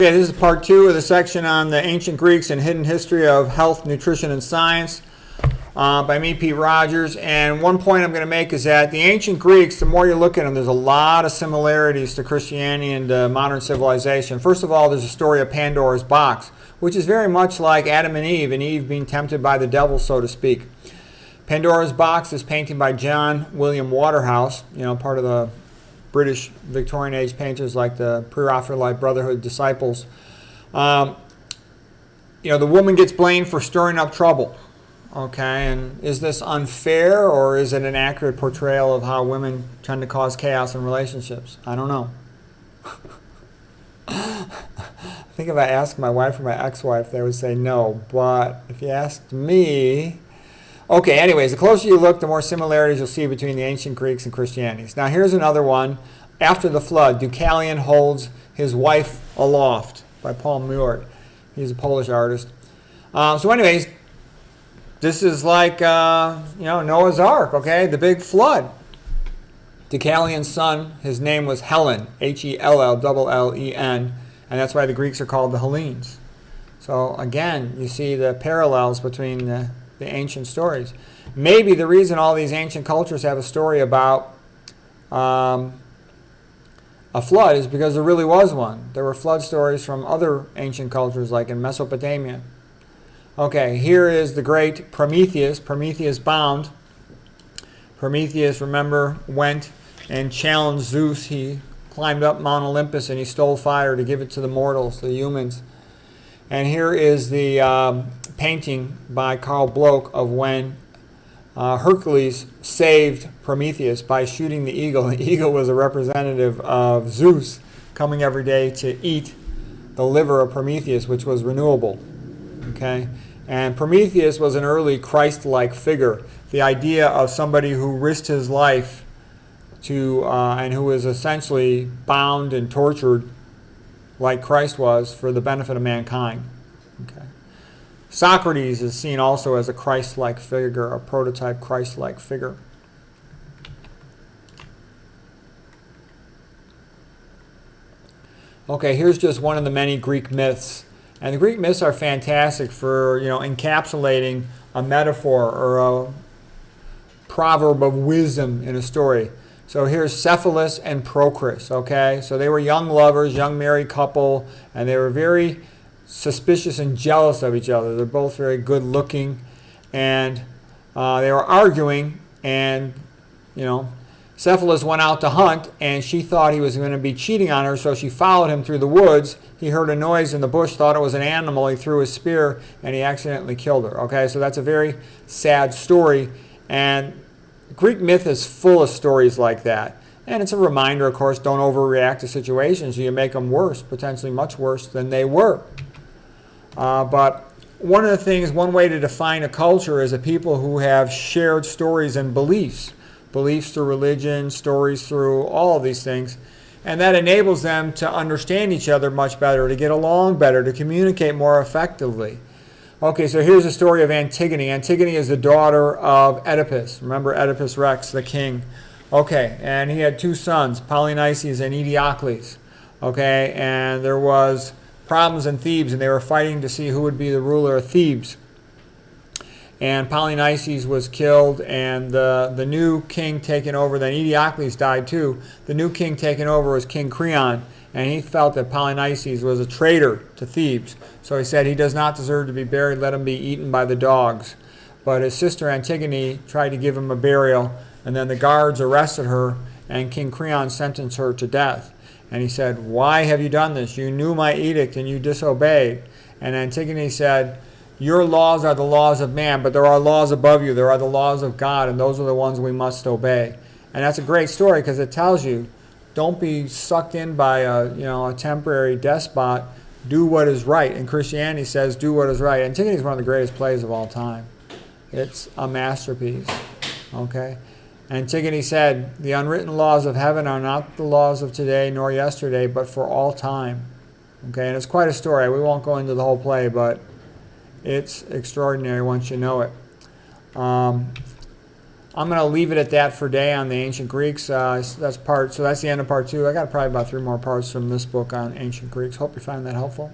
Okay, this is part 2 of the section on the ancient Greeks and hidden history of health, nutrition, and science by me, Pete Rogers. And one point I'm going to make is that the ancient Greeks, the more you look at them, there's a lot of similarities to Christianity and modern civilization. First of all, there's a story of Pandora's box, which is very much like Adam and Eve being tempted by the devil, so to speak. Pandora's box is painted by John William Waterhouse, part of the British Victorian age painters like the Pre-Raphaelite Brotherhood disciples. The woman gets blamed for stirring up trouble. Okay, and is this unfair, or is it an accurate portrayal of how women tend to cause chaos in relationships? I don't know. I think if I asked my wife or my ex-wife, they would say no. But if you asked me... Okay, anyways, the closer you look, the more similarities you'll see between the ancient Greeks and Christianity. Now here's another one. After the flood, Deucalion holds his wife aloft by Paul Muir. He's a Polish artist. So anyways, this is like, Noah's Ark, okay? The big flood. Deucalion's son, his name was Hellen, Hellen, and that's why the Greeks are called the Hellenes. So again, you see the parallels between the ancient stories. Maybe the reason all these ancient cultures have a story about a flood is because there really was one. There were flood stories from other ancient cultures like in Mesopotamia. Okay, here is the great Prometheus. Prometheus bound. Prometheus, remember, went and challenged Zeus. He climbed up Mount Olympus and he stole fire to give it to the mortals, the humans. And here is the painting by Carl Bloch of when Hercules saved Prometheus by shooting the eagle. The eagle was a representative of Zeus coming every day to eat the liver of Prometheus, which was renewable. Okay? And Prometheus was an early Christ-like figure. The idea of somebody who risked his life to and who was essentially bound and tortured like Christ was for the benefit of mankind. Okay. Socrates is seen also as a Christ-like figure, a prototype Christ-like figure. Okay, here's just one of the many Greek myths. And the Greek myths are fantastic for, encapsulating a metaphor or a proverb of wisdom in a story. So here's Cephalus and Procris, okay? So they were young lovers, young married couple, and they were very suspicious and jealous of each other. They're both very good looking, and they were arguing, and, Cephalus went out to hunt, and she thought he was going to be cheating on her, so she followed him through the woods. He heard a noise in the bush, thought it was an animal. He threw his spear, and he accidentally killed her, okay? So that's a very sad story, and Greek myth is full of stories like that. And it's a reminder, of course, don't overreact to situations. You make them worse, potentially much worse than they were. But one of the things, one way to define a culture is a people who have shared stories and beliefs. Beliefs through religion, stories through all of these things. And that enables them to understand each other much better, to get along better, to communicate more effectively. Okay, so here's the story of Antigone. Antigone is the daughter of Oedipus. Remember Oedipus Rex, the king. Okay, and he had two sons, Polynices and Euripides. Okay, and there was problems in Thebes, and they were fighting to see who would be the ruler of Thebes. And Polynices was killed, and the new king taken over, then Euripides died too. The new king taken over was King Creon, and he felt that Polynices was a traitor to Thebes. So he said he does not deserve to be buried, let him be eaten by the dogs. But his sister Antigone tried to give him a burial, and then the guards arrested her, and King Creon sentenced her to death. And he said, "Why have you done this? You knew my edict and you disobeyed." And Antigone said, "Your laws are the laws of man, but there are laws above you. There are the laws of God, and those are the ones we must obey." And that's a great story because it tells you, don't be sucked in by a temporary despot. Do what is right. And Christianity says, do what is right. Antigone is one of the greatest plays of all time. It's a masterpiece. Okay? Antigone said, "The unwritten laws of heaven are not the laws of today nor yesterday, but for all time." Okay? And it's quite a story. We won't go into the whole play, but it's extraordinary once you know it. I'm going to leave it at that for today on the ancient Greeks. That's the end of part 2. I got probably about 3 more parts from this book on ancient Greeks. Hope you find that helpful.